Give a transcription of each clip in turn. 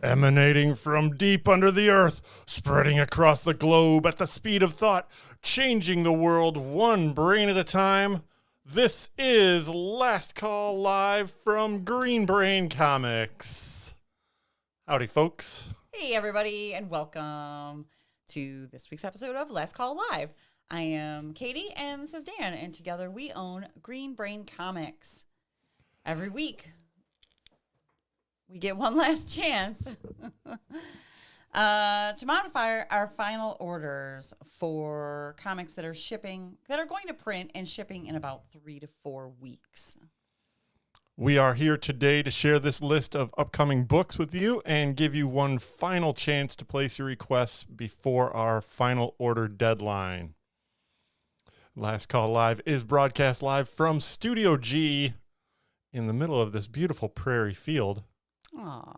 Emanating from deep under the earth, spreading across the globe at the speed of thought, changing the world one brain at a time. This is Last Call Live from Green Brain Comics. Howdy, folks. Hey, everybody, and welcome to this week's episode of Last Call Live. I am Katie, and this is Dan, and together we own Green Brain Comics. Every week, we get one last chance to modify our final orders for comics that are going to print and shipping in about 3 to 4 weeks. We are here today to share this list of upcoming books with you and give you one final chance to place your requests before our final order deadline. Last Call Live is broadcast live from Studio G in the middle of this beautiful prairie field. Aw.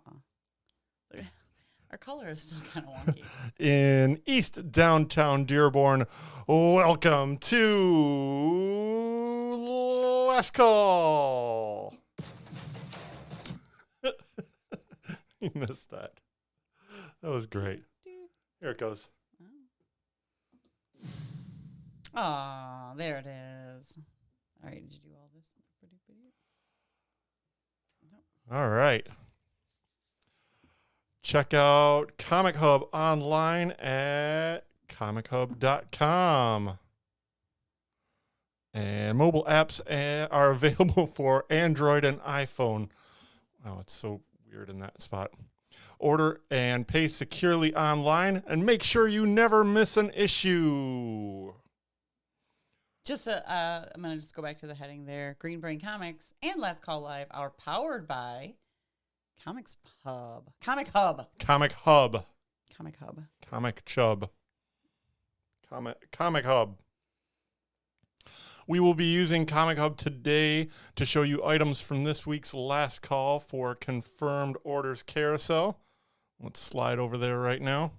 Our color is still kind of wonky. In East Downtown Dearborn. Welcome to Last Call. You missed that. That was great. Here it goes. Aw, there it is. All right, did you do all this? All right. Check out Comic Hub online at comichub.com. And mobile apps are available for Android and iPhone. Wow, it's so weird in that spot. Order and pay securely online, and make sure you never miss an issue. I'm going to just go back to the heading there. Green Brain Comics and Last Call Live are powered by Comic Hub. Comichub. Comic Hub. Comic Hub. We will be using Comic Hub today to show you items from this week's Last Call for Confirmed Orders Carousel. Let's slide over there right now.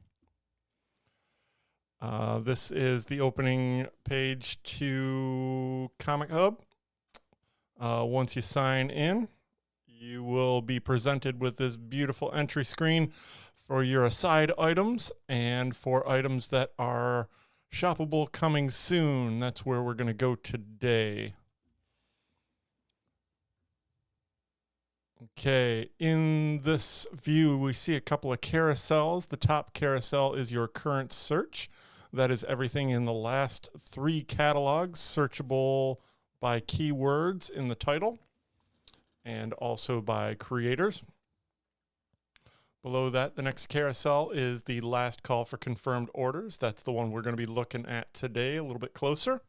This is the opening page to Comic Hub. Once you sign in, you will be presented with this beautiful entry screen for your aside items and for items that are shoppable coming soon. That's where we're going to go today. Okay, in this view, we see a couple of carousels. The top carousel is your current search. That is everything in the last 3 catalogs, searchable by keywords in the title and also by creators. Below that, the next carousel is the last call for confirmed orders. That's the one we're going to be looking at today a little bit closer.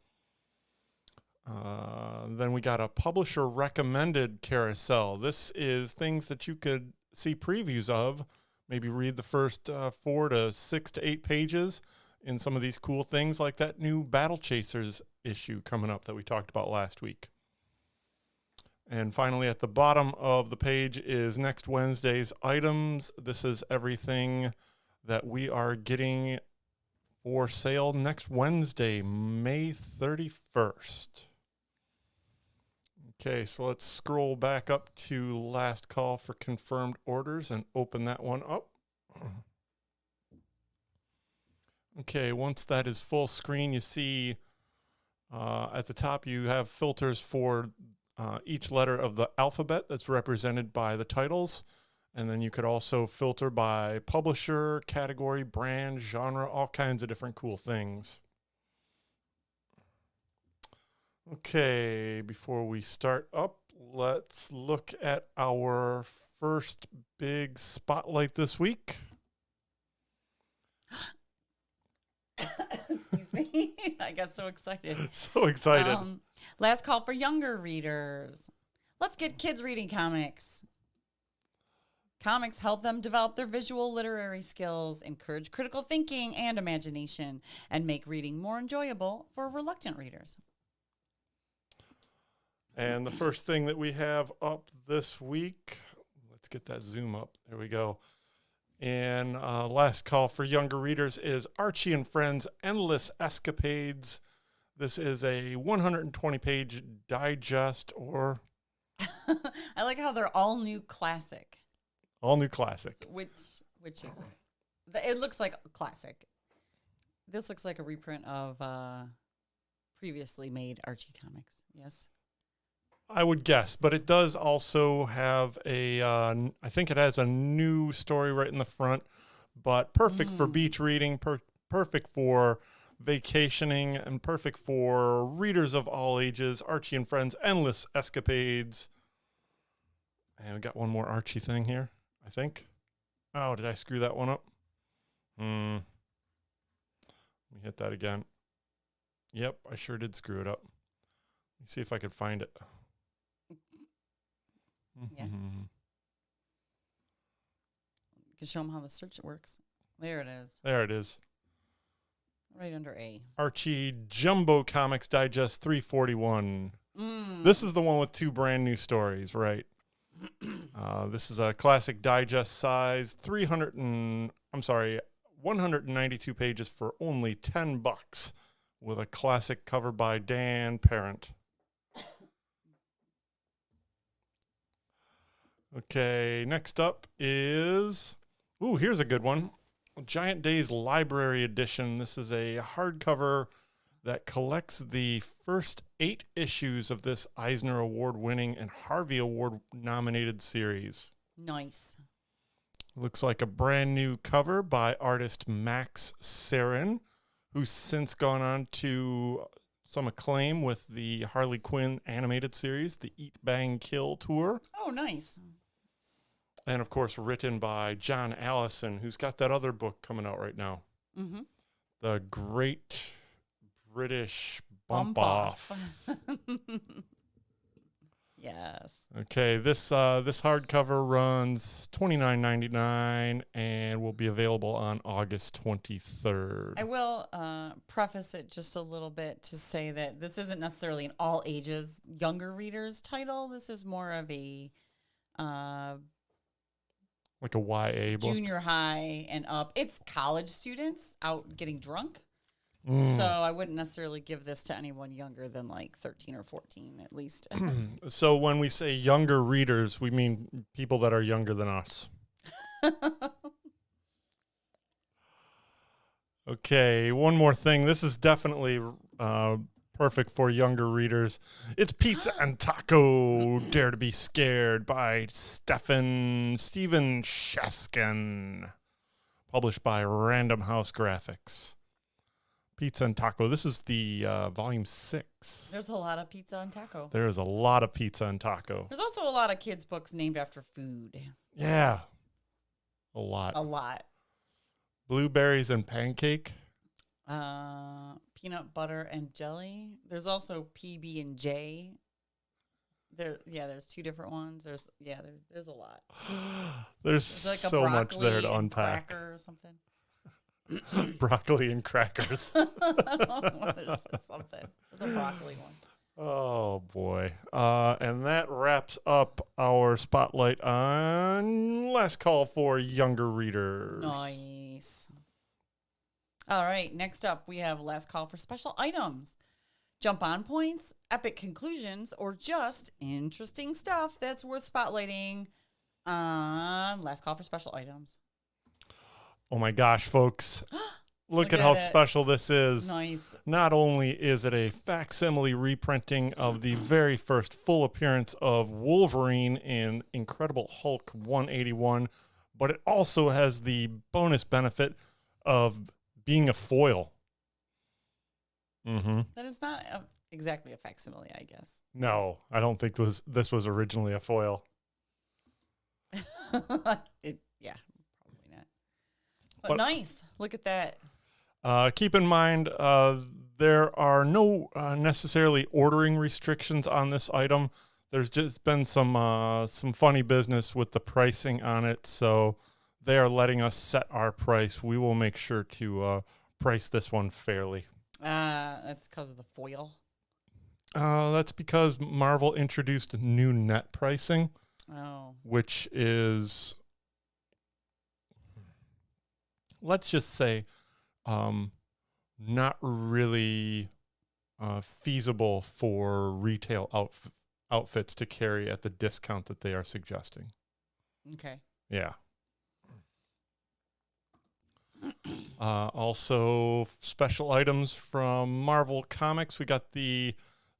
Then we got a publisher recommended carousel. This is things that you could see previews of, maybe read the first 4 to 6 to 8 pages in some of these cool things like that new Battle Chasers issue coming up that we talked about last week. And finally, at the bottom of the page is next Wednesday's items. This is everything that we are getting for sale next Wednesday, May 31st. Okay, so let's scroll back up to Last Call for Confirmed Orders and open that one up. Okay, once that is full screen, you see at the top you have filters for each letter of the alphabet that's represented by the titles. And then you could also filter by publisher, category, brand, genre, all kinds of different cool things. Okay, before we start up, let's look at our first big spotlight this week. Excuse me. I got so excited. So excited. Last call for younger readers. Let's get kids reading comics. Comics help them develop their visual literary skills, encourage critical thinking and imagination, and make reading more enjoyable for reluctant readers. And the first thing that we have up this week, let's get that zoom up. There we go. And last call for younger readers is Archie and Friends Endless Escapades. This is a 120-page digest or I like how they're all new classic. All new classic. Which is it? It looks like a classic. This looks like a reprint of previously made Archie comics. Yes. I would guess, but it does also have I think it has a new story right in the front, but perfect for beach reading, perfect for vacationing, and perfect for readers of all ages. Archie and Friends, Endless Escapades. And we got one more Archie thing here, I think. Oh, did I screw that one up? Let me hit that again. Yep, I sure did screw it up. Let me see if I could find it. Yeah. You can show them how the search works. There it is. There it is. Right under A. Archie Jumbo Comics Digest 341. This is the one with 2 brand new stories, right? This is a classic digest size, 192 pages for only $10 with a classic cover by Dan Parent. Okay, next up is, here's a good one. Giant Days Library Edition. This is a hardcover that collects the first 8 issues of this Eisner Award-winning and Harvey Award-nominated series. Nice. Looks like a brand new cover by artist Max Sarin, who's since gone on to some acclaim with the Harley Quinn animated series, the Eat, Bang, Kill tour. Oh, nice. And, of course, written by John Allison, who's got that other book coming out right now. Mm-hmm. The Great British Bump Off. Yes. Okay, this hardcover runs $29.99 and will be available on August 23rd. I will preface it just a little bit to say that this isn't necessarily an all ages younger readers title. This is more of a like a YA book. Junior high and up. It's college students out getting drunk. So I wouldn't necessarily give this to anyone younger than like 13 or 14 at least. So when we say younger readers, we mean people that are younger than us. Okay, one more thing. This is definitely perfect for younger readers. It's Pizza and Taco, Dare to be Scared by Stephen Sheskin, published by Random House Graphics. Pizza and Taco. This is the volume 6. There's a lot of pizza and taco. There is a lot of pizza and taco. There's also a lot of kids' books named after food. Yeah. A lot. A lot. Blueberries and Pancake. Peanut butter and jelly. There's also PB and J. There's 2 different ones. There's a lot. There's like a so much there to and unpack. Cracker or something. Broccoli and crackers. There's something. There's a broccoli one. Oh boy. And that wraps up our spotlight on Last Call for Younger Readers. Nice. All right, next up we have Last Call for Special Items. Jump on points, epic conclusions, or just interesting stuff that's worth spotlighting on Last Call for Special Items. Oh my gosh, folks. Look at how special this is. Nice. Not only is it a facsimile reprinting of the very first full appearance of Wolverine in Incredible Hulk 181, but it also has the bonus benefit of being a foil. Mm-hmm. That is not exactly a facsimile, I guess. No, I don't think this was originally a foil. Yeah, probably not. But nice. Look at that. Keep in mind, there are no necessarily ordering restrictions on this item. There's just been some funny business with the pricing on it, so they are letting us set our price. We will make sure to price this one fairly. That's because of the foil. That's because Marvel introduced new net pricing, which is, let's just say, not really feasible for retail outfits to carry at the discount that they are suggesting. Okay. Yeah. Also, special items from Marvel Comics. We got the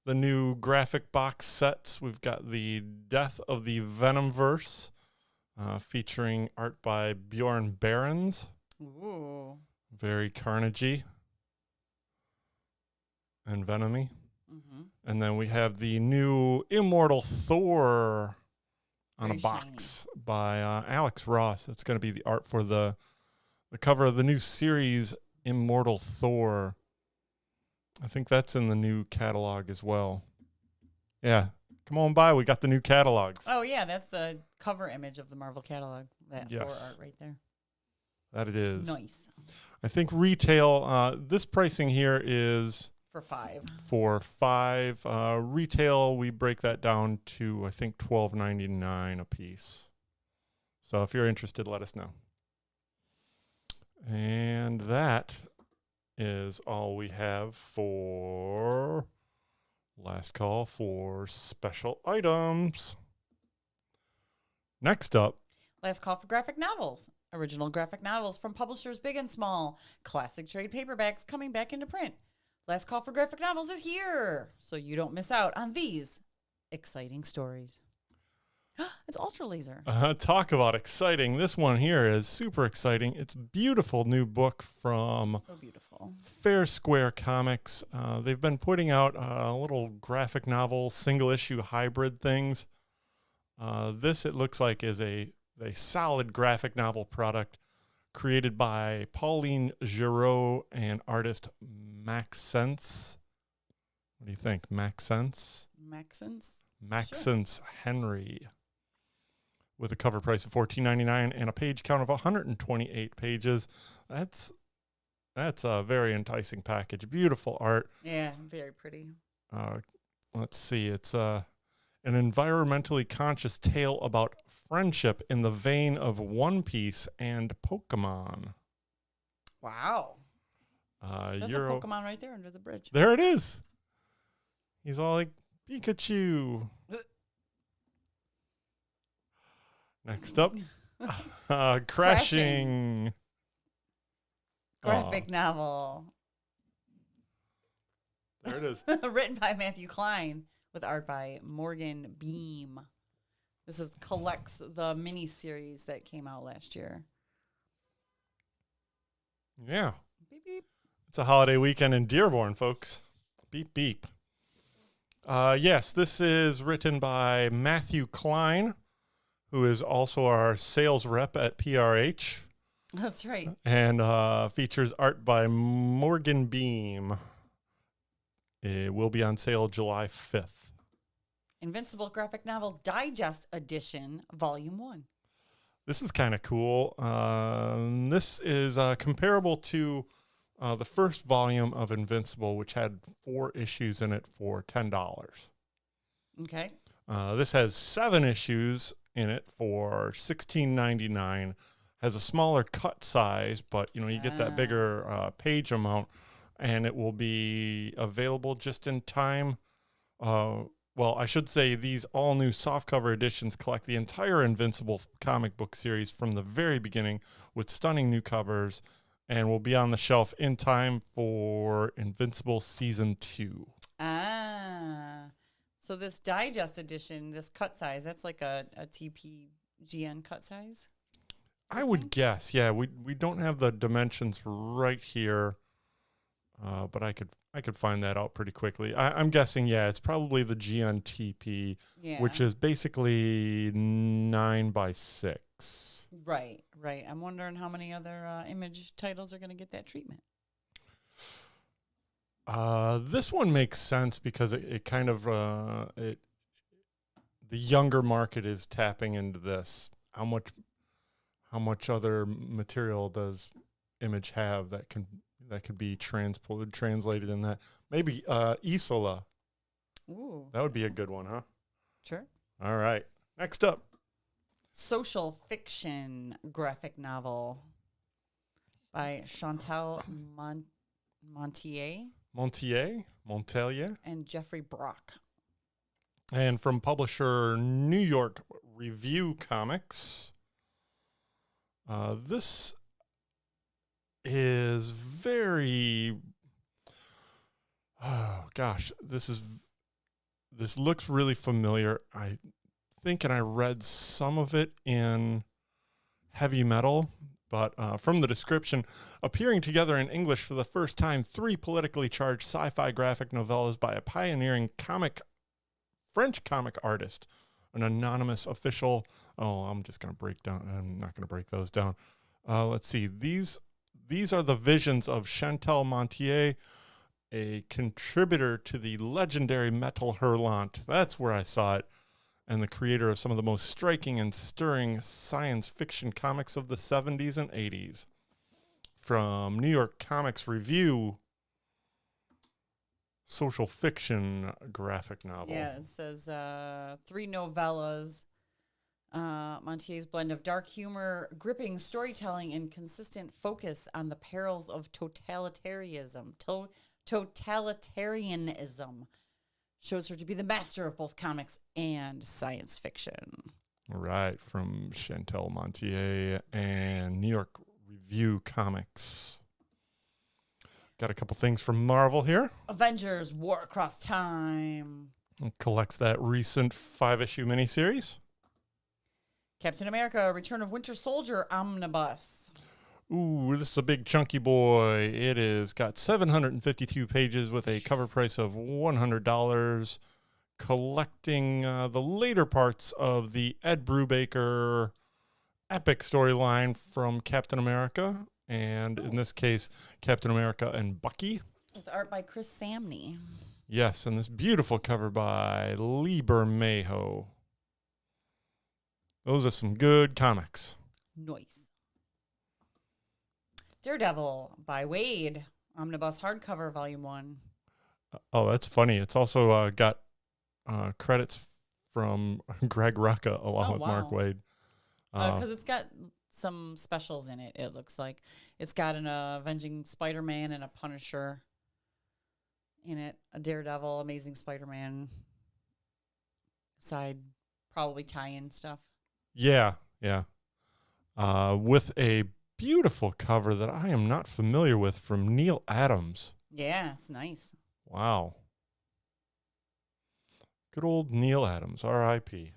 new graphic box sets. We've got the Death of the Venomverse, featuring art by Bjorn Barons. Ooh. Very carnagey and venomy. Mm-hmm. And then we have the new Immortal Thor on Very a box by Alex Ross. It's going to be the art for the cover of the new series, Immortal Thor. I think that's in the new catalog as well. Yeah. Come on by. We got the new catalogs. Oh, yeah. That's the cover image of the Marvel catalog. That Thor art right there. That it is. Nice. I think retail, this pricing here is For $5. for $5. Retail, we break that down to, I think, $12.99 a piece. So if you're interested, let us know. And that is all we have for last call for special items. Next up, Last call for graphic novels. Original graphic novels from publishers big and small. Classic trade paperbacks coming back into print. Last call for graphic novels is here, so you don't miss out on these exciting stories. It's Ultra Laser. Talk about exciting. This one here is super exciting. It's a beautiful new book from So beautiful. Fair Square Comics. They've been putting out little graphic novel, single issue hybrid things. This, it looks like, is a solid graphic novel product created by Pauline Giraud and artist Max Sense. What do you think? Max Sense? Maxons? Maxence Henry, with a cover price of $14.99 and a page count of 128 pages. That's a very enticing package. Beautiful art. Yeah, very pretty. Let's see. It's an environmentally conscious tale about friendship in the vein of One Piece and Pokemon. Wow. That's a Euro. Pokemon right there under the bridge. There it is. He's all like, Pikachu. Next up, Crashing. Graphic novel. There it is. Written by Matthew Klein with art by Morgan Beam. This collects the mini-series that came out last year. Yeah. Beep, beep. It's a holiday weekend in Dearborn, folks. Beep, beep. Yes, this is written by Matthew Klein, who is also our sales rep at PRH. That's right. And features art by Morgan Beam. It will be on sale July 5th. Invincible Graphic Novel Digest Edition, Volume 1. This is kind of cool. This is comparable to the first volume of Invincible, which had 4 issues in it for $10. Okay. This has 7 issues in it for $16.99. Has a smaller cut size, but you get that bigger page amount, and it will be available just in time. Well, I should say these all new softcover editions collect the entire Invincible comic book series from the very beginning with stunning new covers, and will be on the shelf in time for Invincible Season 2. So this digest edition, this cut size, that's like a TPGN cut size? I would guess, yeah. We don't have the dimensions right here, but I could find that out pretty quickly. I'm guessing, yeah, it's probably the GNTP, which is basically 9x6. Right. I'm wondering how many other image titles are going to get that treatment. This one makes sense because it kind of the younger market is tapping into this. How much other material does Image have that could be translated in that? Maybe Isola. Ooh. That would be a good one, huh? Sure. All right. Next up. Social fiction graphic novel by Chantal Montelier and Jeffrey Brock. And from publisher New York Review Comics. This is very, oh gosh, this looks really familiar. I think, and I read some of it in Heavy Metal, but from the description, appearing together in English for the first time, 3 politically charged sci-fi graphic novellas by a pioneering French comic artist, an anonymous official. Oh, I'm just going to break down. I'm not going to break those down. Let's see. These are the visions of Chantal Montier, a contributor to the legendary Metal Hurlant. That's where I saw it. And the creator of some of the most striking and stirring science fiction comics of the 70s and 80s. From New York Comics Review, social fiction graphic novel. Yeah, it says 3 novellas. Montier's blend of dark humor, gripping storytelling, and consistent focus on the perils of totalitarianism shows her to be the master of both comics and science fiction. Right, from Chantal Montier and New York Review Comics. Got a couple things from Marvel here. Avengers: War Across Time. It collects that recent 5-issue miniseries. Captain America: Return of Winter Soldier omnibus. Ooh, this is a big chunky boy. It is got 752 pages with a cover price of $100, collecting the later parts of the Ed Brubaker epic storyline from Captain America, and in this case, Captain America and Bucky. With art by Chris Samney. Yes, and this beautiful cover by Lee Bermejo. Those are some good comics. Nice. Daredevil by Wade, omnibus hardcover, volume 1. Oh, that's funny. It's also got credits from Greg Rucka along with Mark Waid. Because it's got some specials in it, it looks like. It's got an Avenging Spider-Man and a Punisher in it, a Daredevil, Amazing Spider-Man side, probably tie-in stuff. Yeah. With a beautiful cover that I am not familiar with from Neil Adams. Yeah, it's nice. Wow. Good old Neil Adams, R.I.P.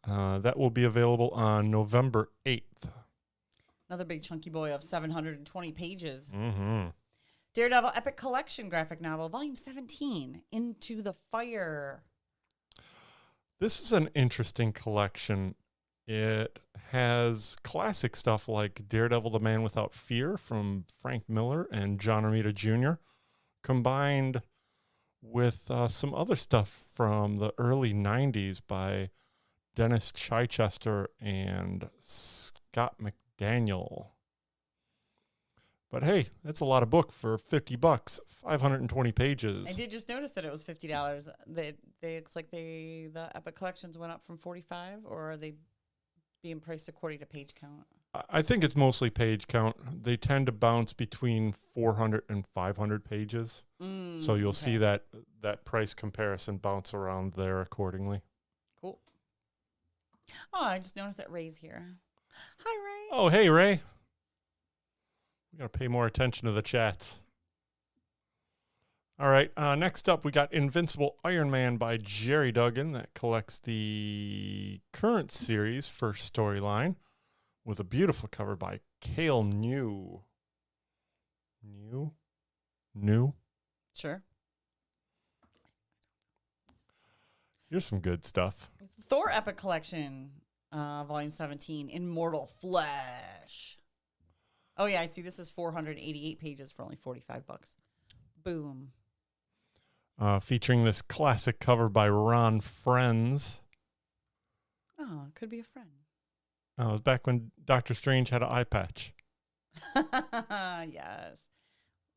That will be available on November 8th. Another big chunky boy of 720 pages. Mm-hmm. Daredevil Epic Collection graphic novel, volume 17, Into the Fire. This is an interesting collection. It has classic stuff like Daredevil, the Man Without Fear from Frank Miller and John Romita Jr., combined with some other stuff from the early 90s by Dennis Chichester and Scott McDaniel. But hey, that's a lot of book for $50, 520 pages. I did just notice that it was $50. They looks like the Epic Collections went up from 45, or are they being priced according to page count? I think it's mostly page count. They tend to bounce between 400 and 500 pages. So you'll see that price comparison bounce around there accordingly. Cool. Oh, I just noticed that Ray's here. Hi, Ray. Oh, hey, Ray. We got to pay more attention to the chats. All right. Next up, we got Invincible Iron Man by Jerry Duggan that collects the current series first storyline with a beautiful cover by Cale New. New? Sure. Here's some good stuff. Thor Epic Collection, volume 17, Immortal Flesh. Oh, yeah, I see. This is 488 pages for only $45. Boom. Featuring this classic cover by Ron Frenz. Oh, it could be a friend. It was back when Doctor Strange had an eye patch. Yes.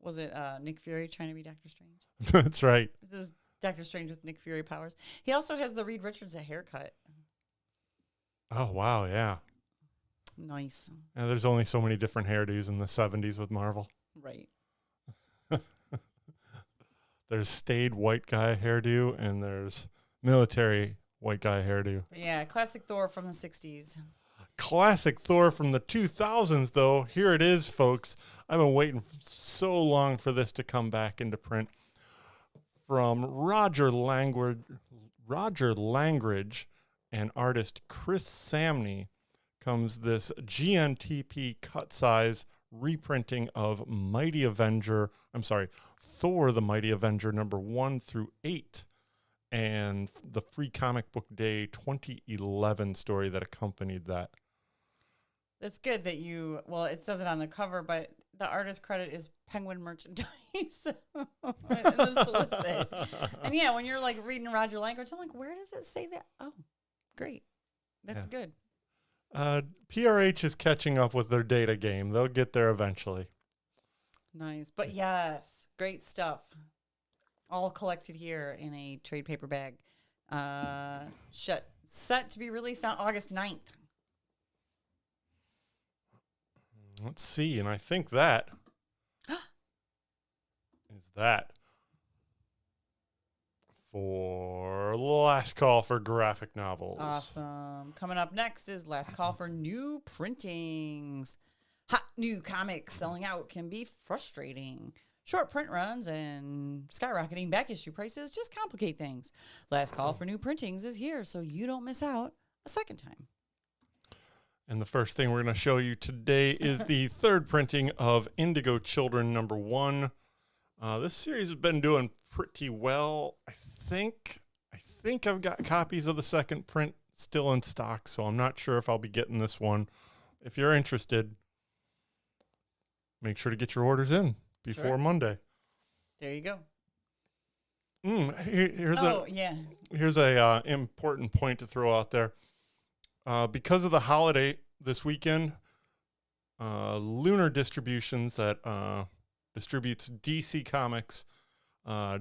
Was it Nick Fury trying to be Doctor Strange? That's right. This is Doctor Strange with Nick Fury powers. He also has the Reed Richards haircut. Oh, wow, yeah. Nice. Yeah, there's only so many different hairdos in the 70s with Marvel. Right. There's staid white guy hairdo, and there's military white guy hairdo. But yeah, classic Thor from the 60s. classic Thor from the 2000s, though. Here it is, folks. I've been waiting so long for this to come back into print. From Roger Langridge and artist Chris Samney comes this GNTP cut size reprinting of Thor the Mighty Avenger number 1 through 8, and the Free Comic Book Day 2011 story that accompanied that. It's good that it says it on the cover, but the artist credit is Penguin Merchandise in the solicit. And yeah, when you're like reading Roger Langridge, I'm like, where does it say that? Oh, great. That's good. PRH is catching up with their data game. They'll get there eventually. Nice. But yes, great stuff. All collected here in a trade paper bag. Set to be released on August 9th. Let's see, and I think that is that for last call for graphic novels. Awesome. Coming up next is last call for new printings. Hot new comics selling out can be frustrating. Short print runs and skyrocketing back issue prices just complicate things. Last call for new printings is here, so you don't miss out a second time. And the first thing we're going to show you today is the third printing of Indigo Children number 1. This series has been doing pretty well. I think I've got copies of the second print still in stock, so I'm not sure if I'll be getting this one. If you're interested, make sure to get your orders in before Monday. There you go. Here's a important point to throw out there. Because of the holiday this weekend, Lunar Distributions that distributes DC Comics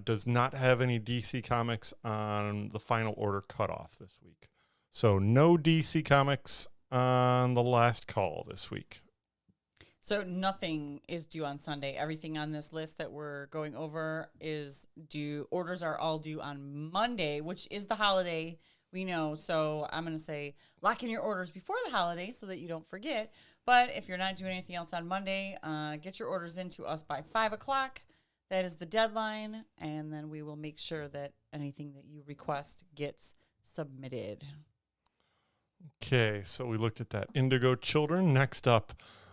does not have any DC Comics on the final order cutoff this week. So no DC Comics on the last call this week. So nothing is due on Sunday. Everything on this list that we're going over is due. Orders are all due on Monday, which is the holiday. We know, so I'm going to say lock in your orders before the holiday so that you don't forget. But if you're not doing anything else on Monday, get your orders into us by 5 o'clock. That is the deadline, and then we will make sure that anything that you request gets submitted. Okay, so we looked at that. Indigo Children. Next up,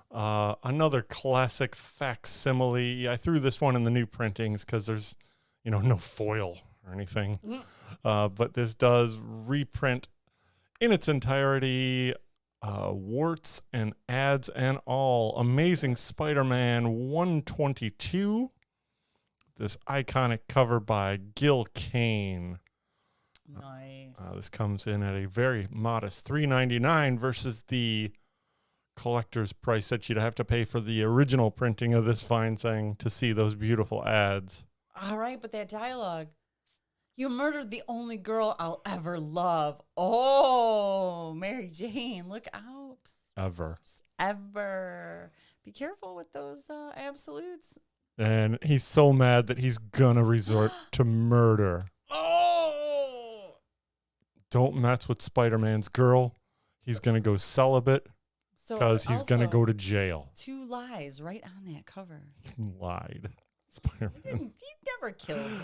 another classic facsimile. I threw this one in the new printings because there's, no foil or anything. But this does reprint in its entirety, warts and ads and all. Amazing Spider-Man 122. This iconic cover by Gil Kane. Nice. This comes in at a very modest $3.99 versus the collector's price that you'd have to pay for the original printing of this fine thing to see those beautiful ads. All right, but that dialogue. You murdered the only girl I'll ever love. Oh, Mary Jane, look out. Ever. Be careful with those absolutes. And he's so mad that he's gonna resort to murder. Oh! Don't mess with Spider-Man's girl. He's gonna go celibate because he's gonna go to jail. 2 lies right on that cover. Lied. Spider-Man. You never killed him.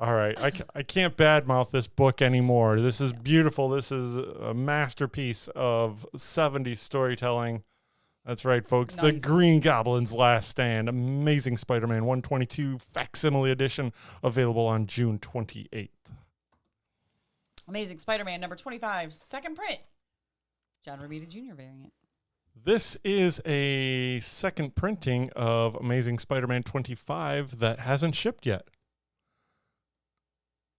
All right, I can't badmouth this book anymore. This is beautiful. This is a masterpiece of 70s storytelling. That's right, folks. Nice. The Green Goblin's Last Stand. Amazing Spider-Man 122 facsimile edition, available on June 28th. Amazing Spider-Man number 25, second print. John Romita Jr. variant. This is a second printing of Amazing Spider-Man 25 that hasn't shipped yet.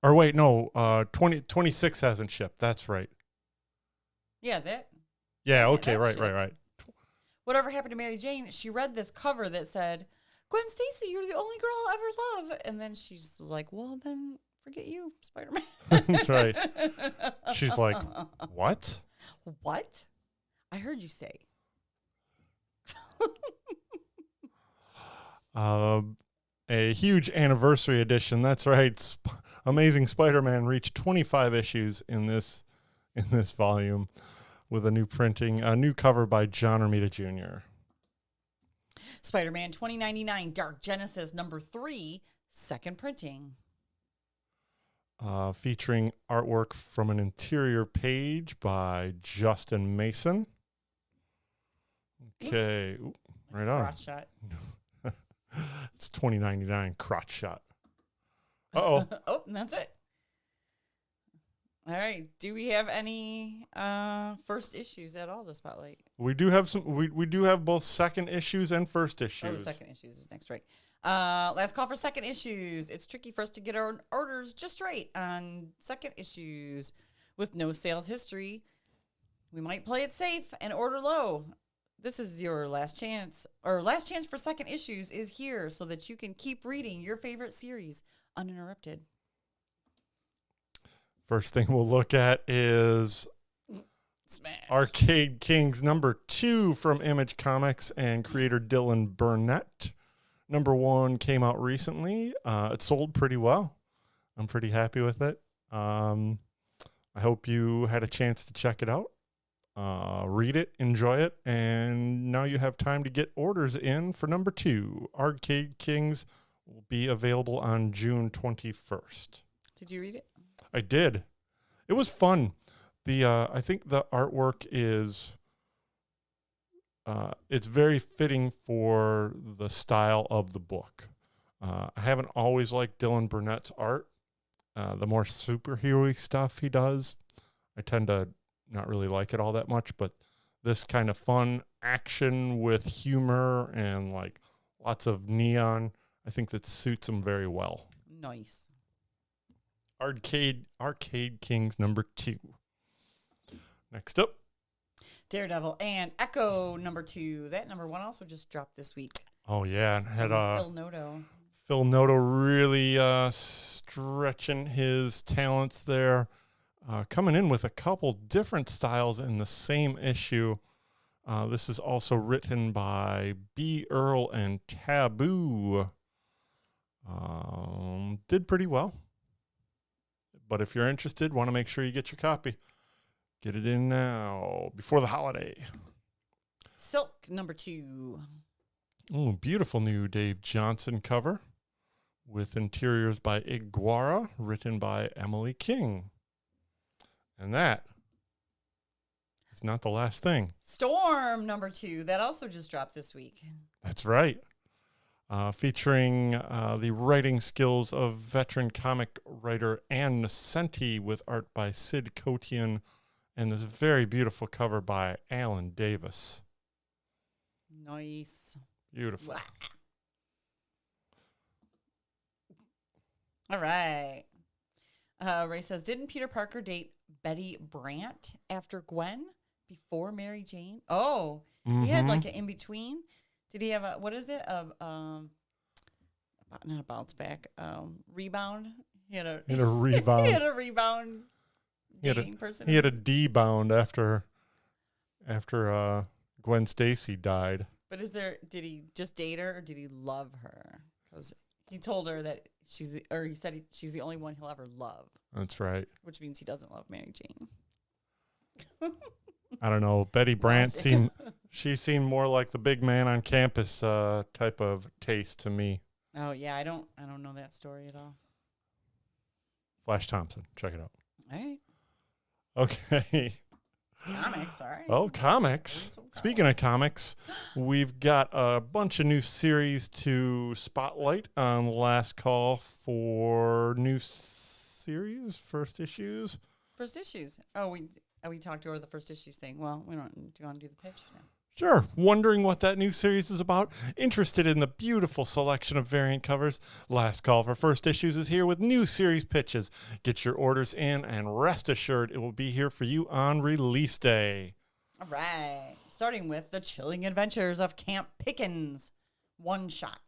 Or wait, no, 26 hasn't shipped. That's right. Yeah, that. Yeah, okay, right. Whatever happened to Mary Jane? She read this cover that said, Gwen Stacy, you're the only girl I'll ever love. And then she just was like, well, then forget you, Spider-Man. That's right. She's like, what? What? I heard you say. A huge anniversary edition. That's right. Amazing Spider-Man reached 25 issues in this volume. with a new printing, a new cover by John Romita Jr. Spider-Man 2099 Dark Genesis #3, second printing. Featuring artwork from an interior page by Justin Mason. Okay. Ooh, right on. Crotch shot. It's 2099 crotch shot. Uh-oh. Oh, and that's it. All right. Do we have any first issues at all to spotlight? We do have some. We do have both second issues and first Oh, issues. second issues is next, right? Last call for second issues. It's tricky for us to get our orders just right on second issues with no sales history. We might play it safe and order low. This is your last chance. Or last chance for second issues is here so that you can keep reading your favorite series uninterrupted. First thing we'll look at is Smash. Arcade Kings #2 from Image Comics and creator Dylan Burnett. #1 came out recently. It sold pretty well. I'm pretty happy with it. I hope you had a chance to check it out. Read it, enjoy it, and now you have time to get orders in for #2. Arcade Kings will be available on June 21st. Did you read it? I did. It was fun. I think the artwork is it's very fitting for the style of the book. I haven't always liked Dylan Burnett's art. The more superhero-y stuff he does, I tend to not really like it all that much, but this kind of fun action with humor and like lots of neon, I think that suits him very well. Nice. Arcade Kings #2. Next up, Daredevil and Echo #2. That #1 also just dropped this week. oh yeah, and had Phil Noto. Phil Noto really stretching his talents there, coming in with a couple different styles in the same issue. This is also written by B. Earl and Taboo. Did pretty well. But if you're interested, want to make sure you get your copy. Get it in now before the holiday. Silk #2. Oh, beautiful new Dave Johnson cover with interiors by Iguara, written by Emily King. And that is not the last thing. Storm #2. That also just dropped this week. That's right. Featuring the writing skills of veteran comic writer Ann Nesenti with art by Sid Kotian and this very beautiful cover by Alan Davis. Nice. Beautiful. Wow. All right. Ray says, didn't Peter Parker date Betty Brant after Gwen before Mary Jane? Oh, he had like an in-between. Did he have a, what is it? Not a bounce back, rebound? He had a rebound. he had a rebound dating person. He had a D-bound after Gwen Stacy died. But did he just date her or did he love her? Because he told her that he said she's the only one he'll ever love. That's right. Which means he doesn't love Mary Jane. I don't know. Betty Brant seemed more like the big man on campus type of taste to me. Oh yeah, I don't know that story at all. Flash Thompson, check it out. All right. Okay. Comics, all right. Oh, comics. Speaking of comics, we've got a bunch of new series to spotlight on Last Call for new series, first issues. First issues. Oh, we talked over the first issues thing. Well, do you want to do the pitch now? Sure. Wondering what that new series is about? Interested in the beautiful selection of variant covers? Last Call for First Issues is here with new series pitches. Get your orders in and rest assured it will be here for you on release day. All right. Starting with The Chilling Adventures of Camp Pickens. One shot.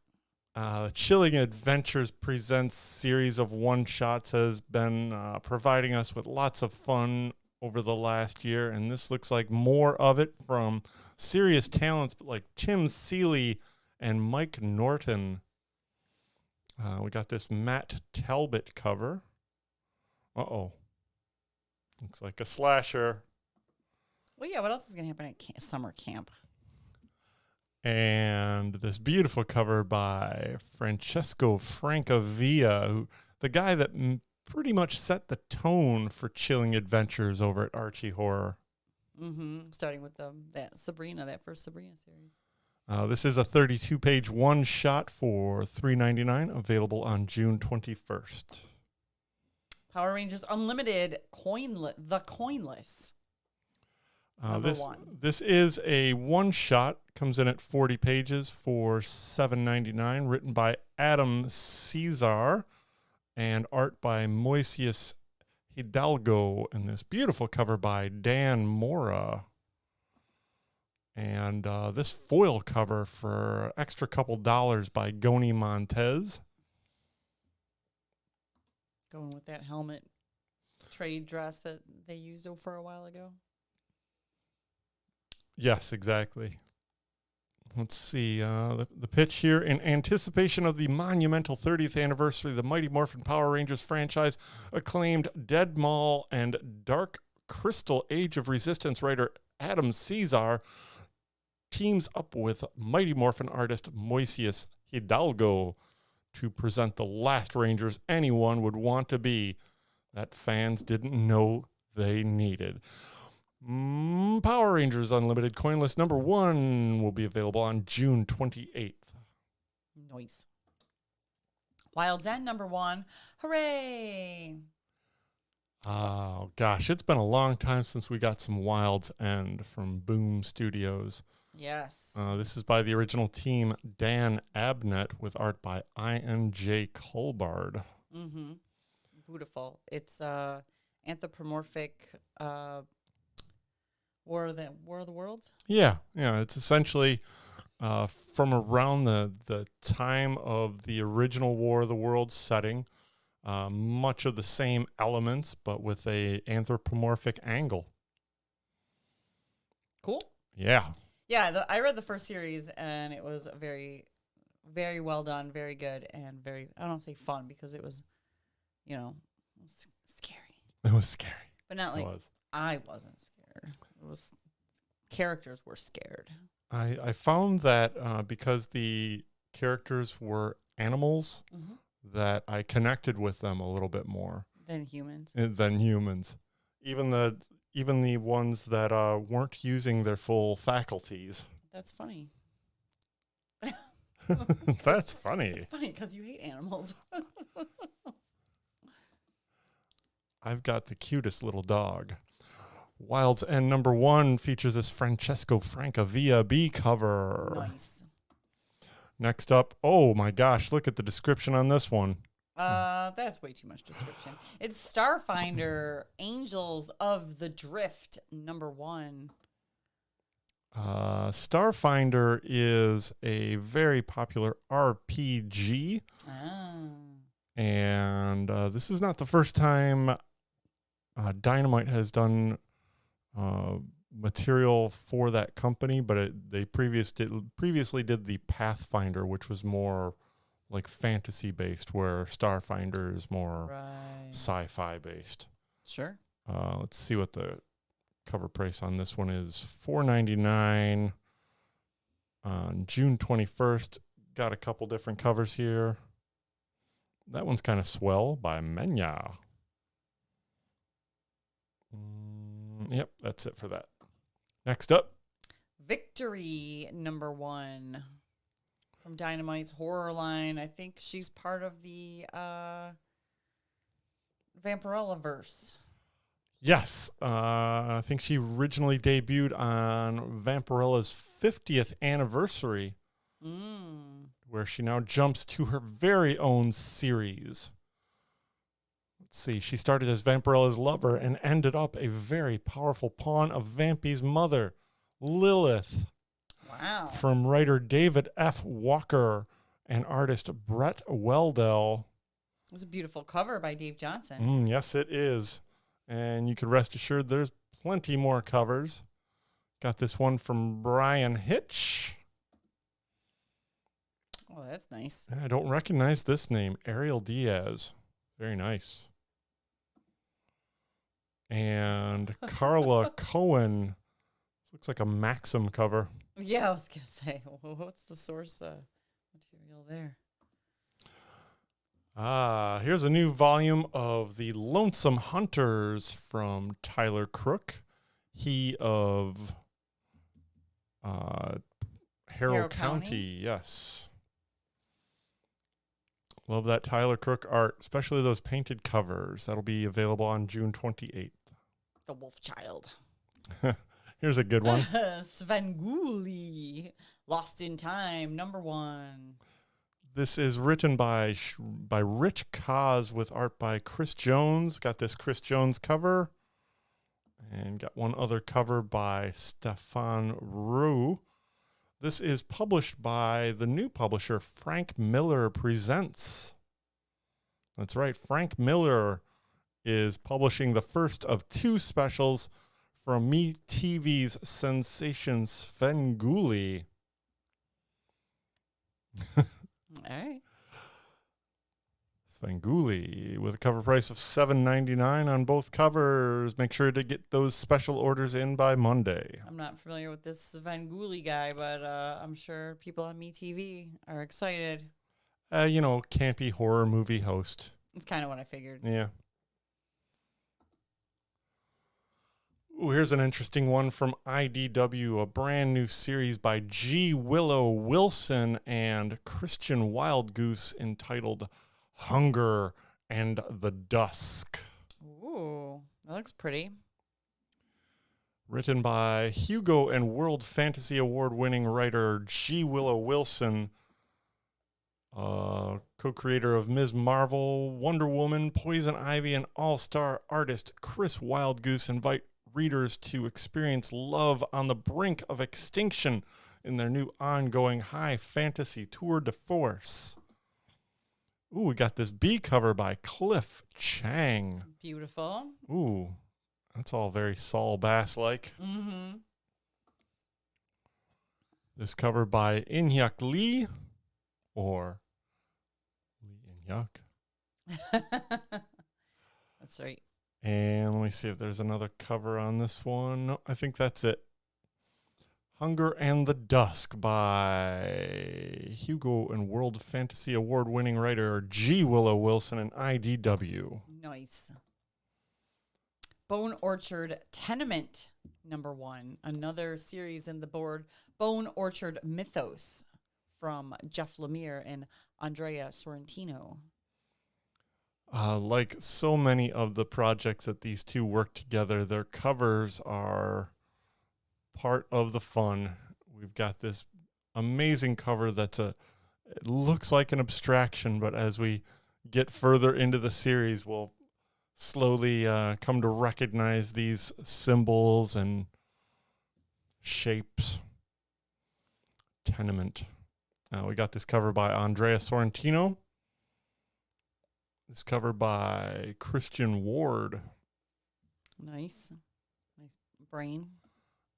Chilling Adventures Presents series of one-shots has been providing us with lots of fun over the last year, and this looks like more of it from serious talents like Tim Seeley and Mike Norton. We got this Matt Talbot cover. Uh-oh. Looks like a slasher. Well, yeah, what else is going to happen at summer camp? And this beautiful cover by Francesco Francavilla, the guy that pretty much set the tone for chilling adventures over at Archie Horror. Starting with that first Sabrina series. This is a 32-page one-shot for $3.99, available on June 21st. Power Rangers Unlimited The Coinless. This is a one-shot, comes in at 40 pages for $7.99, written by Adam Cesar and art by Moisius Hidalgo, and this beautiful cover by Dan Mora. And this foil cover for extra couple dollars by Goni Montez. Going with that helmet trade dress that they used for a while ago. Yes, exactly. Let's see. The pitch here. In anticipation of the monumental 30th anniversary of the Mighty Morphin Power Rangers franchise, acclaimed Dead Mall and Dark Crystal Age of Resistance writer Adam Cesar teams up with Mighty Morphin artist Moisius Hidalgo to present the last Rangers anyone would want to be that fans didn't know they needed. Power Rangers Unlimited Coinless #1 will be available on June 28th. Nice. Wild's End #1. Hooray! Oh, gosh. It's been a long time since we got some Wild's End from Boom Studios. Yes. This is by the original team, Dan Abnett, with art by I.N.J. Colbard. Beautiful. It's anthropomorphic War of the Worlds? Yeah. It's essentially from around the time of the original War of the Worlds setting, much of the same elements, but with a anthropomorphic angle. Cool. Yeah. Yeah, I read the first series, and it was very, very well done, very good, and very, I don't want to say fun, because it was, scary. It was scary. But not like, I wasn't scared. It was, characters were scared. I found that because the characters were animals, that I connected with them a little bit more. Than humans. Even the ones that weren't using their full faculties. That's funny. That's funny. It's funny because you hate animals. I've got the cutest little dog. Wild's End #1 features this Francesco Francavilla B cover. Nice. Next up, oh my gosh, look at the description on this one. That's way too much description. It's Starfinder Angels of the Drift #1. Starfinder is a very popular RPG. And this is not the first time Dynamite has done material for that company, but they previously did the Pathfinder, which was more like fantasy based, where Starfinder is more sci-fi based. Sure. Let's see what the cover price on this one is. $4.99 on June 21st. Got a couple different covers here. That one's kind of swell, by Menya. Yep, that's it for that. Next up, Victory #1 from Dynamite's horror line. I think she's part of the Vampirella-verse. Yes, I think she originally debuted on Vampirella's 50th anniversary, where she now jumps to her very own series. Let's see, she started as Vampirella's lover and ended up a very powerful pawn of Vampy's mother, Lilith. Wow. From writer David F. Walker and artist Brett Weldell. It was a beautiful cover by Dave Johnson. Yes, it is. And you can rest assured there's plenty more covers. Got this one from Brian Hitch. Oh, that's nice. I don't recognize this name. Ariel Diaz. Very nice. And Carla Cohen Looks like a Maxim cover. Yeah, I was going to say, what's the source material there? Here's a new volume of The Lonesome Hunters from Tyler Crook. He of Harrow County. Yes. Love that Tyler Crook art, especially those painted covers. That'll be available on June 28th. The Wolf Child. Here's a good one. Svengoolie, Lost in Time, #1. This is written by Rich Kaz with art by Chris Jones. Got this Chris Jones cover. And got one other cover by Stefan Roux. This is published by the new publisher, Frank Miller Presents. That's right. Frank Miller is publishing the first of 2 specials from MeTV's sensation Svengoolie. All right. Svengoolie with a cover price of $7.99 on both covers. Make sure to get those special orders in by Monday. I'm not familiar with this Svengoolie guy, but I'm sure people on MeTV are excited. Campy horror movie host. It's kind of what I figured. Yeah. Ooh, here's an interesting one from IDW, a brand new series by G. Willow Wilson and Christian Wildgoose entitled Hunger and the Dusk. Ooh, that looks pretty. Written by Hugo and World Fantasy Award-winning writer G. Willow Wilson, co-creator of Ms. Marvel, Wonder Woman, Poison Ivy, and all-star artist Chris Wildgoose invite readers to experience love on the brink of extinction in their new ongoing high fantasy tour de force. Ooh, we got this B cover by Cliff Chang. Beautiful. Ooh, that's all very Saul Bass-like. Mm-hmm. This cover by In-hyuk Lee, or Lee In-hyuk. That's right. And let me see if there's another cover on this one. No, I think that's it. Hunger and the Dusk by Hugo and World Fantasy Award-winning writer G. Willow Wilson and IDW. Nice. Bone Orchard Tenement, #1. Another series in the Bone Orchard mythos from Jeff Lemire and Andrea Sorrentino. Like so many of the projects that these two work together, their covers are part of the fun. We've got this amazing cover it looks like an abstraction, but as we get further into the series, we'll slowly come to recognize these symbols and shapes. Tenement. We got this cover by Andrea Sorrentino. This cover by Christian Ward. Nice. Nice brain.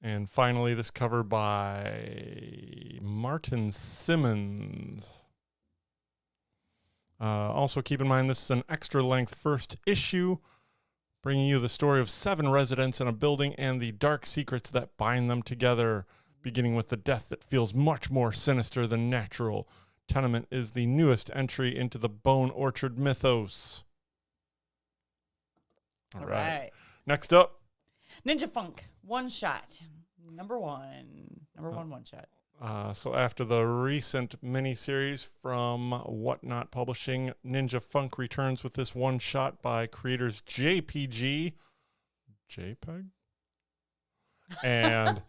And finally, this cover by Martin Simmons. Also, keep in mind, this is an extra-length first issue, bringing you the story of 7 residents in a building and the dark secrets that bind them together, beginning with the death that feels much more sinister than natural. Tenement is the newest entry into the Bone Orchard mythos. All right. Next up. Ninja Funk, one shot. #1. #1 one shot. So after the recent miniseries from Whatnot Publishing, Ninja Funk returns with this one shot by creators JPG, JPEG, and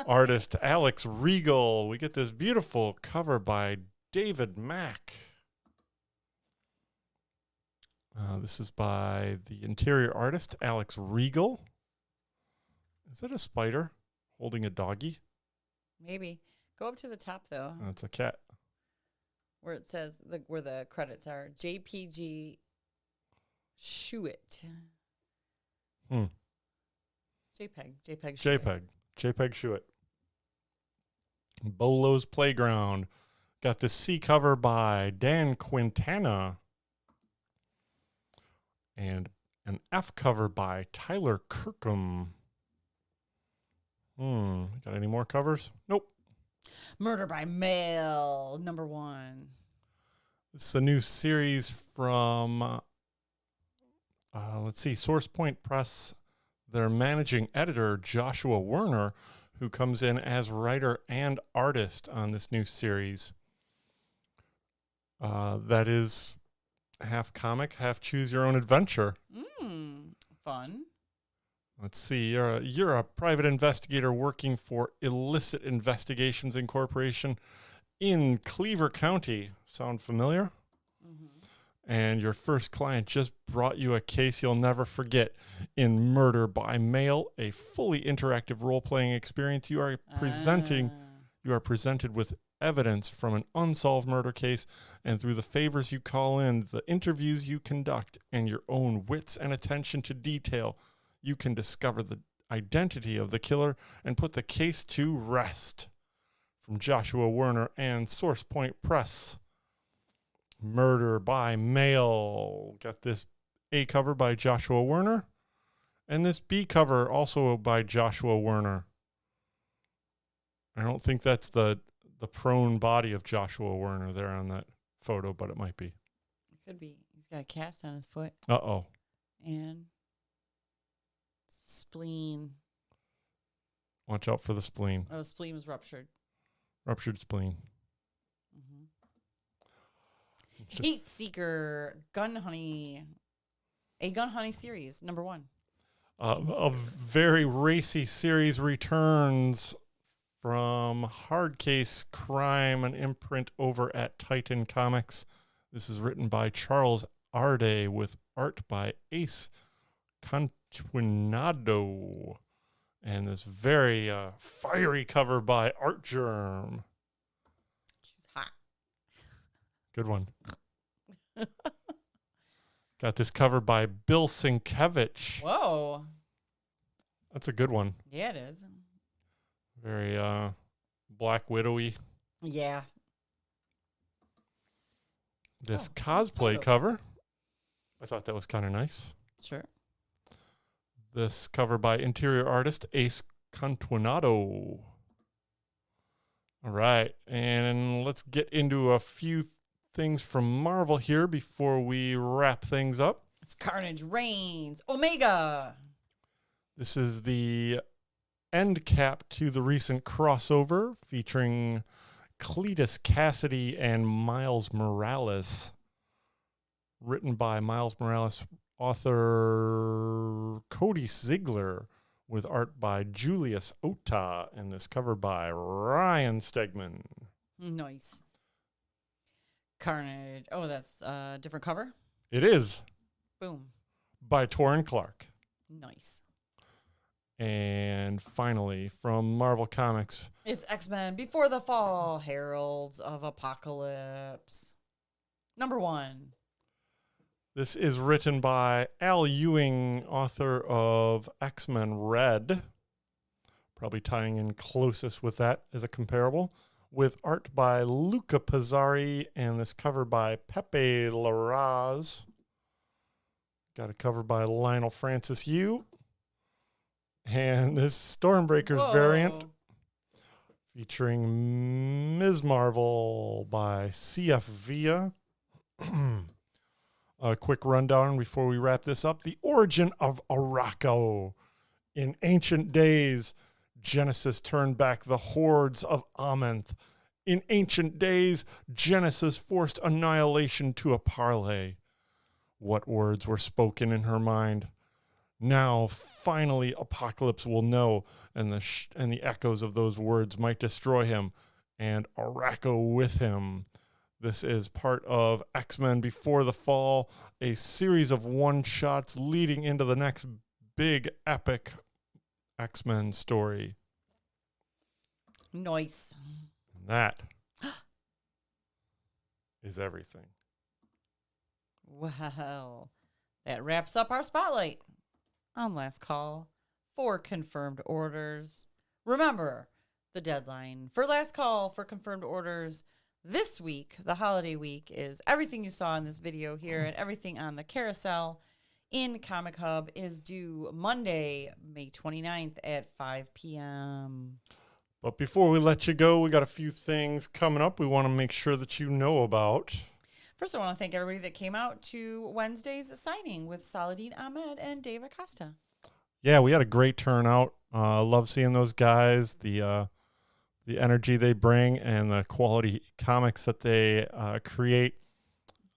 artist Alex Regal. We get this beautiful cover by David Mack. This is by the interior artist, Alex Regal. Is that a spider holding a doggy? Maybe. Go up to the top, though. Oh, it's a cat. Where it says, where the credits are. JPG Shuit. JPEG Shuit. Bolo's Playground. Got the C cover by Dan Quintana. And an F cover by Tyler Kirkham. Got any more covers? Nope. Murder by Mail, number 1. This is a new series from, let's see, Source Point Press. Their managing editor, Joshua Werner, who comes in as writer and artist on this new series. That is half comic, half choose your own adventure. Fun. Let's see. You're a private investigator working for Illicit Investigations Incorporation in Cleaver County. Sound familiar? And your first client just brought you a case you'll never forget. In Murder by Mail, a fully interactive role-playing experience, you are presented with evidence from an unsolved murder case, and through the favors you call in, the interviews you conduct, and your own wits and attention to detail, you can discover the identity of the killer and put the case to rest. From Joshua Werner and Source Point Press. Murder by Mail. Got this A cover by Joshua Werner, and this B cover also by Joshua Werner. I don't think that's the prone body of Joshua Werner there on that photo, but it might be. It could be. He's got a cast on his foot. Uh-oh. And spleen. Watch out for the spleen. Oh, spleen was ruptured. Ruptured spleen. Heat Seeker, Gun Honey. A Gun Honey series, number 1. A very racy series returns from Hard Case Crime, an imprint over at Titan Comics. This is written by Charles Arde with art by Ace Cantuinado. And this very fiery cover by Art Germ. She's hot. Good one. Got this cover by Bill Sienkiewicz. Whoa. That's a good one. Yeah, it is. Very Black Widowy. Yeah. This cosplay cover. I thought that was kind of nice. Sure. This cover by interior artist Ace Cantuinado. All right, and let's get into a few things from Marvel here before we wrap things up. It's Carnage Reigns, Omega. This is the end cap to the recent crossover featuring Cletus Cassidy and Miles Morales. Written by Miles Morales author Cody Ziegler with art by Julius Ota, and this cover by Ryan Stegman. Nice. Carnage. Oh, that's a different cover? It is. Boom. By Torrin Clark. Nice. And finally, from Marvel Comics, it's X-Men Before the Fall, Heralds of Apocalypse. Number 1. This is written by Al Ewing, author of X-Men Red. Probably tying in closest with that as a comparable. With art by Luca Pizzari and this cover by Pepe Larraz. Got a cover by Lionel Francis Yu. And this Stormbreakers variant featuring Ms. Marvel by CF Villa. A quick rundown before we wrap this up. The origin of Arakko. In ancient days, Genesis turned back the hordes of Amenth. In ancient days, Genesis forced annihilation to a parley. What words were spoken in her mind? Now, finally, Apocalypse will know, and the echoes of those words might destroy him, and Arakko with him. This is part of X-Men Before the Fall, a series of one-shots leading into the next big, epic X-Men story. Nice. And that is everything. Well, that wraps up our spotlight on Last Call for confirmed orders. Remember, the deadline for Last Call for confirmed orders this week, the holiday week, is everything you saw in this video here and everything on the carousel in Comic Hub is due Monday, May 29th at 5 p.m. But before we let you go, we got a few things coming up we want to make sure that you know about. First, I want to thank everybody that came out to Wednesday's signing with Saladin Ahmed and Dave Acosta. Yeah, we had a great turnout. Love seeing those guys, the energy they bring, and the quality comics that they create.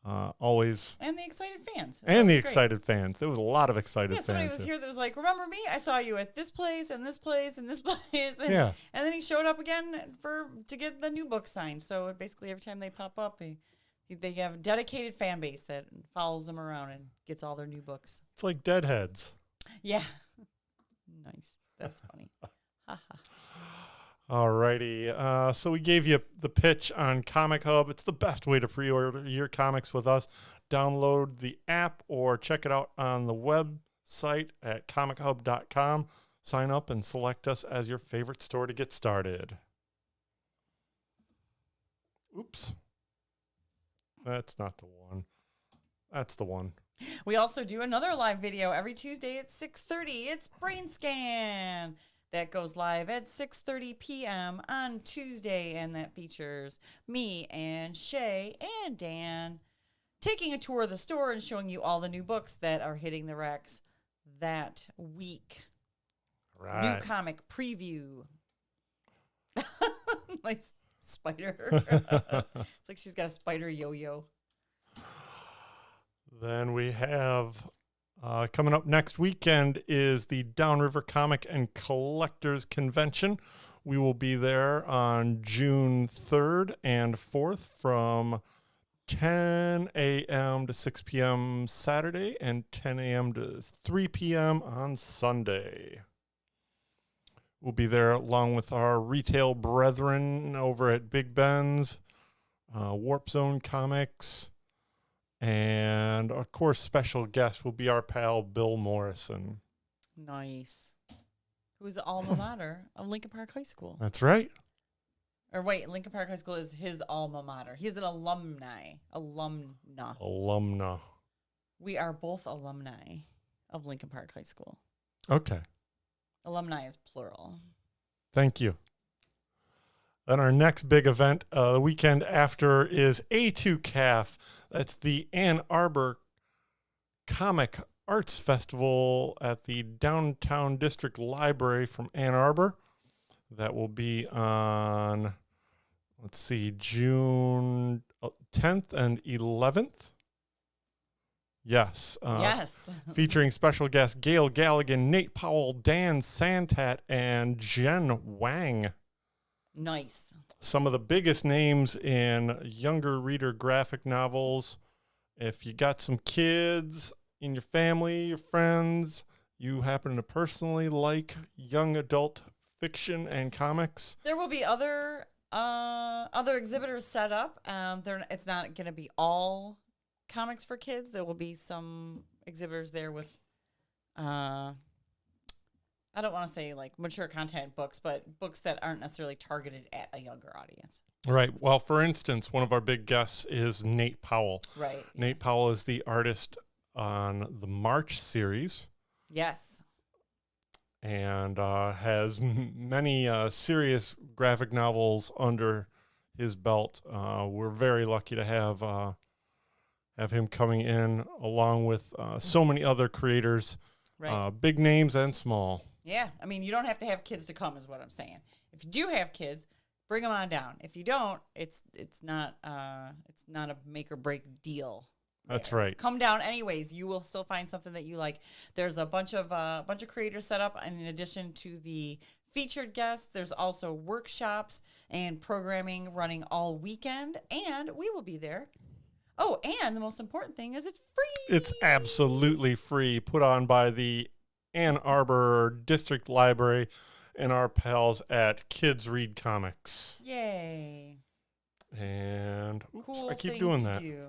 Always. And the excited fans. And the excited fans. There was a lot of excited fans. Yeah, somebody was here that was like, remember me? I saw you at this place and this place and this place. And, Yeah. And then he showed up again to get the new book signed. So basically every time they pop up, they have a dedicated fan base that follows them around and gets all their new books. It's like Deadheads. Yeah. Nice. That's funny. Alrighty. So we gave you the pitch on Comic Hub. It's the best way to pre-order your comics with us. Download the app or check it out on the website at comichub.com. Sign up and select us as your favorite store to get started. Oops. That's not the one. That's the one. We also do another live video every Tuesday at 6:30. It's BrainScan. That goes live at 6:30 p.m. on Tuesday, and that features me and Shay and Dan taking a tour of the store and showing you all the new books that are hitting the racks that week. Right. New comic preview. Nice spider. It's like she's got a spider yo-yo. Then we have coming up next weekend is the Downriver Comic and Collectors Convention. We will be there on June 3rd and 4th from 10 a.m. to 6 p.m. Saturday and 10 a.m. to 3 p.m. on Sunday. We'll be there along with our retail brethren over at Big Ben's, Warp Zone Comics, and, of course, special guest will be our pal Bill Morrison. Nice. Who's the alma mater of Lincoln Park High School. That's right. Or wait, Lincoln Park High School is his alma mater. He's an alumna. We are both alumni of Lincoln Park High School. Okay. Alumni is plural. Thank you. Then our next big event, the weekend after, is A2CAF. That's the Ann Arbor Comic Arts Festival at the Downtown District Library from Ann Arbor. That will be on, let's see, June 10th and 11th. Yes. Yes. Featuring special guests Gail Galligan, Nate Powell, Dan Santat, and Jen Wang. Nice. Some of the biggest names in younger reader graphic novels. If you got some kids in your family, your friends, you happen to personally like young adult fiction and comics, there will be other exhibitors set up. It's not going to be all comics for kids. There will be some exhibitors there with I don't want to say like mature content books, but books that aren't necessarily targeted at a younger audience. Right. Well, for instance, one of our big guests is Nate Powell. Right. Nate Powell is the artist on the March series. Yes. And has many serious graphic novels under his belt. We're very lucky to have him coming in along with so many other creators, right. Big names and small. Yeah, I mean, you don't have to have kids to come, is what I'm saying. If you do have kids, bring them on down. If you don't, it's not a make or break deal. That's right. Come down anyways. You will still find something that you like. There's a bunch of creators set up, and in addition to the featured guests, there's also workshops and programming running all weekend, and we will be there. Oh, and the most important thing is it's free. It's absolutely free. Put on by the Ann Arbor District Library and our pals at Kids Read Comics. Yay. And cool I keep thing doing to that. do.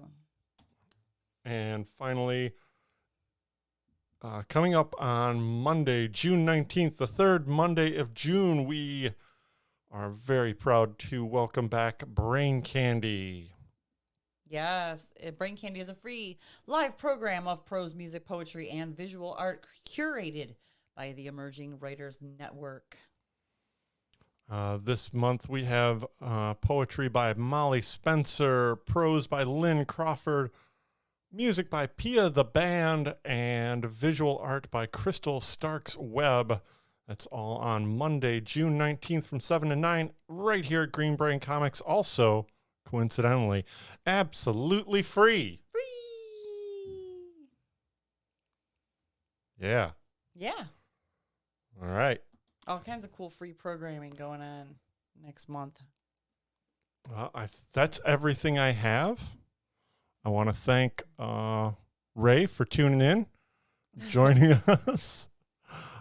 And finally, coming up on Monday, June 19th, the third Monday of June, we are very proud to welcome back Brain Candy. Yes, Brain Candy is a free live program of prose, music, poetry, and visual art curated by the Emerging Writers Network. This month we have poetry by Molly Spencer, prose by Lynn Crawford, music by Pia the Band, and visual art by Crystal Starks Webb. That's all on Monday, June 19th from 7 to 9, right here at Green Brain Comics. Also, coincidentally, absolutely free. Free! Yeah. Yeah. All right. All kinds of cool free programming going on next month. That's everything I have. I want to thank Ray for tuning in, joining us.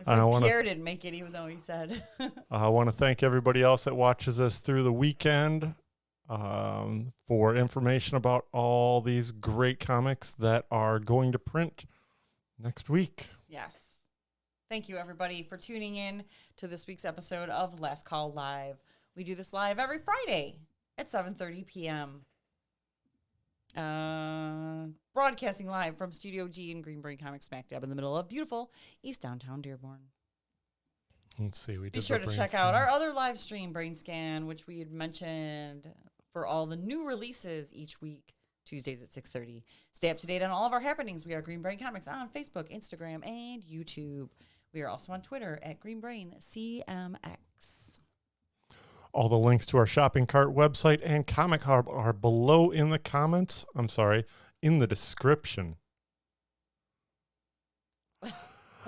Pierre didn't make it, even though he said. I want to thank everybody else that watches us through the weekend for information about all these great comics that are going to print next week. Yes. Thank you, everybody, for tuning in to this week's episode of Last Call Live. We do this live every Friday at 7:30 p.m. Broadcasting live from Studio G in Green Brain Comics, smack dab in the middle of beautiful East Downtown Dearborn. Let's see. Be sure to check out our other live stream, BrainScan, which we had mentioned for all the new releases each week, Tuesdays at 6:30. Stay up to date on all of our happenings. We are Green Brain Comics on Facebook, Instagram, and YouTube. We are also on Twitter at Green Brain CMX. All the links to our shopping cart website and Comic Hub are below in the comments. In the description.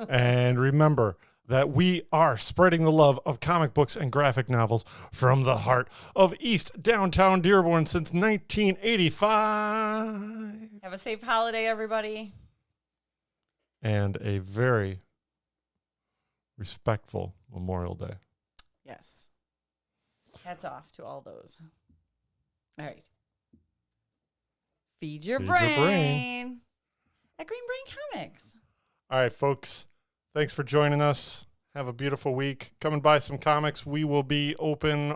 And remember that we are spreading the love of comic books and graphic novels from the heart of East Downtown Dearborn since 1985. Have a safe holiday, everybody. And a very respectful Memorial Day. Yes. Hats off to all those. All right. Feed your brain at Green Brain Comics. All right, folks. Thanks for joining us. Have a beautiful week. Come and buy some comics. We will be open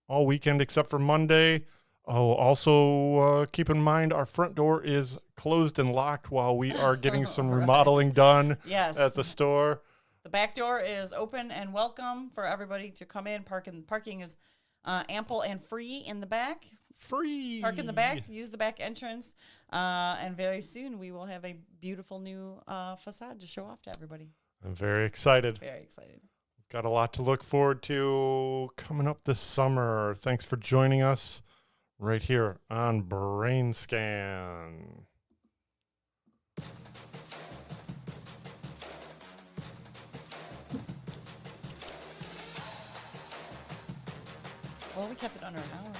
all weekend except for Monday. Oh, also keep in mind our front door is closed and locked while we are getting some remodeling done at the store. The back door is open and welcome for everybody to come in. Parking is ample and free in the back. Free. Park in the back. Use the back entrance. And very soon we will have a beautiful new facade to show off to everybody. I'm very excited. Very excited. We've got a lot to look forward to coming up this summer. Thanks for joining us right here on BrainScan. Well, we kept it under an hour.